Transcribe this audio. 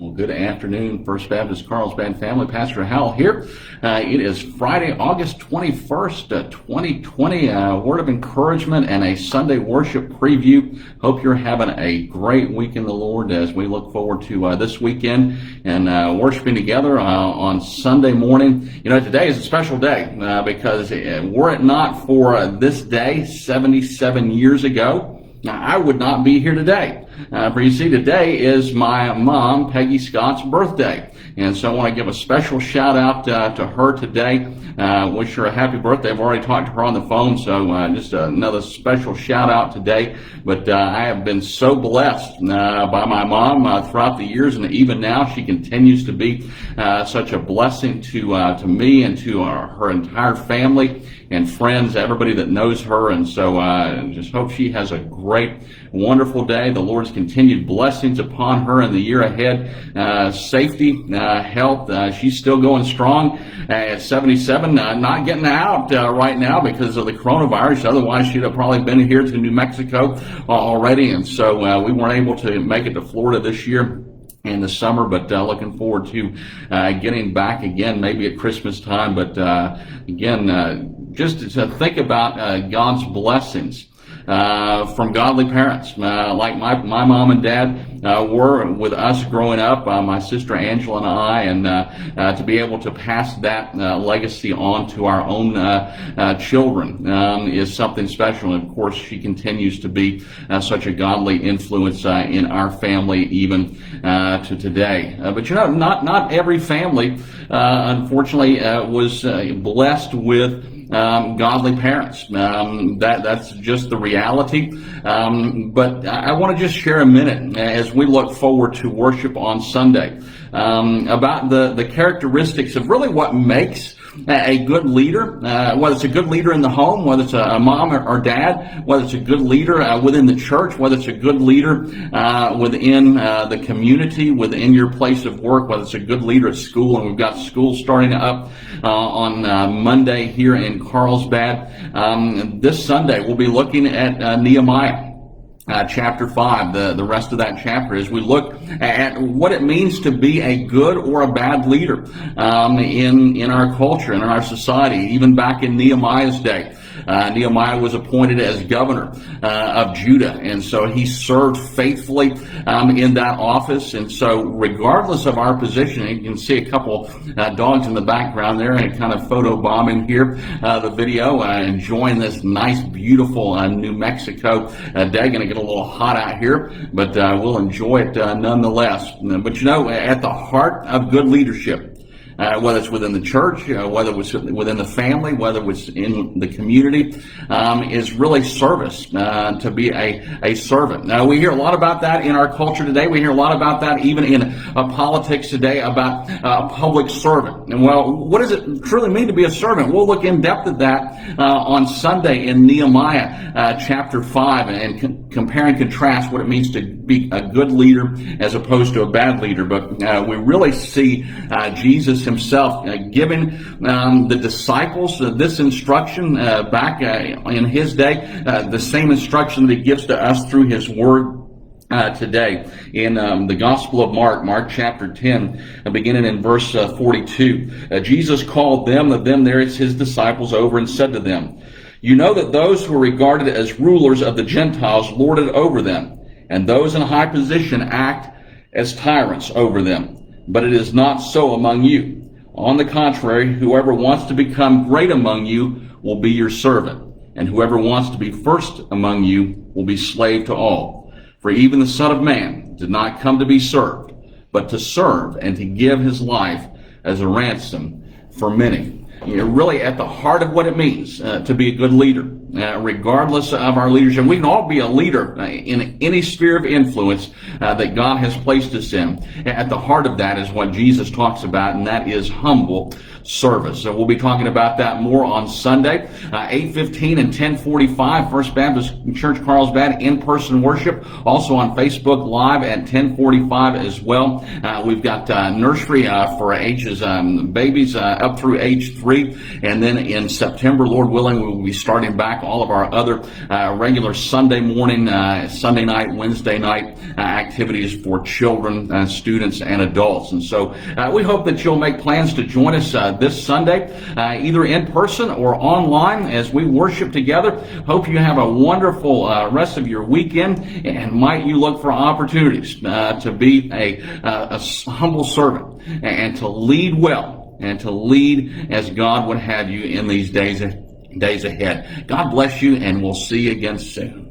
Well, good afternoon, First Baptist Carlsbad family. Pastor Howell here. It is Friday, August 21st, 2020. Word of encouragement and a Sunday worship preview. Hope you're having a great week in the Lord as we look forward to this weekend and worshiping together on Sunday morning. You know, today is a special day because were it not for this day 77 years ago, I would not be here today. For you see, today is my mom, Peggy Scott's birthday. And so I want to give a special shout out to her today. Wish her a happy birthday. I've already talked to her on the phone, so just another special shout out today. But I have been so blessed by my mom throughout the years, and even now she continues to be such a blessing to me and to her entire family and friends, everybody that knows her. And so just hope she has a great, wonderful day. The Lord's continued blessings upon her in the year ahead. Safety, health. She's still going strong at 77, not getting out right now because of the coronavirus. Otherwise, she'd have probably been here to New Mexico already. And so we weren't able to make it to Florida this year in the summer, but looking forward to getting back again, maybe at Christmas time. But again, just to think about God's blessings from godly parents, like my mom and dad were with us growing up, my sister Angela and I, and to be able to pass that legacy on to our own children is something special. And of course, she continues to be such a godly influence in our family even to today. But you know, not every family, unfortunately, was blessed with godly parents. That's just the reality. But I want to just share a minute as we look forward to worship on Sunday about the characteristics of really what makes a good leader, whether it's a good leader in the home, whether it's a mom or dad, whether it's a good leader within the church, whether it's a good leader within the community, within your place of work, whether it's a good leader at school. And we've got school starting up on Monday here in Carlsbad. This Sunday we'll be looking at Nehemiah. Chapter 5, the rest of that chapter, as we look at what it means to be a good or a bad leader in our culture and in our society, even back in Nehemiah's day. Nehemiah was appointed as governor of Judah, and so he served faithfully in that office. And so regardless of our position, you can see a couple dogs in the background there and kind of photo bombing here, the video, enjoying this nice, beautiful New Mexico day. Going to get a little hot out here, but we'll enjoy it nonetheless. But you know, at the heart of good leadership, whether it's within the church, whether it's within the family, whether it's in the community, is really service, to be a servant. Now, we hear a lot about that in our culture today. We hear a lot about that even in politics today, about a public servant. And well, what does it truly mean to be a servant? We'll look in depth at that on Sunday in Nehemiah chapter 5 and compare and contrast what it means to be a good leader as opposed to a bad leader. But we really see Jesus himself giving the disciples this instruction back in his day, the same instruction that he gives to us through his word today in the Gospel of Mark chapter 10, beginning in verse 42. Jesus called them there is his disciples over, and said to them, "You know that those who are regarded as rulers of the Gentiles lord it over them, and those in high position act as tyrants over them. But it is not so among you. On the contrary, whoever wants to become great among you will be your servant, and whoever wants to be first among you will be slave to all. For even the Son of Man did not come to be served, but to serve and to give his life as a ransom for many." You know, really at the heart of what it means to be a good leader, regardless of our leadership. We can all be a leader in any sphere of influence that God has placed us in. At the heart of that is what Jesus talks about, and that is humble service. So we'll be talking about that more on Sunday, 8:15 and 10:45, First Baptist Church Carlsbad in-person worship. Also on Facebook Live at 10:45 as well. We've got nursery for ages babies up through age 3, and then in September, Lord willing, we will be starting back back all of our other regular Sunday morning, Sunday night, Wednesday night activities for children, students, and adults. And so we hope that you'll make plans to join us this Sunday, either in person or online as we worship together. Hope you have a wonderful rest of your weekend, and might you look for opportunities to be a humble servant and to lead well and to lead as God would have you in these days ahead. God bless you, and we'll see you again soon.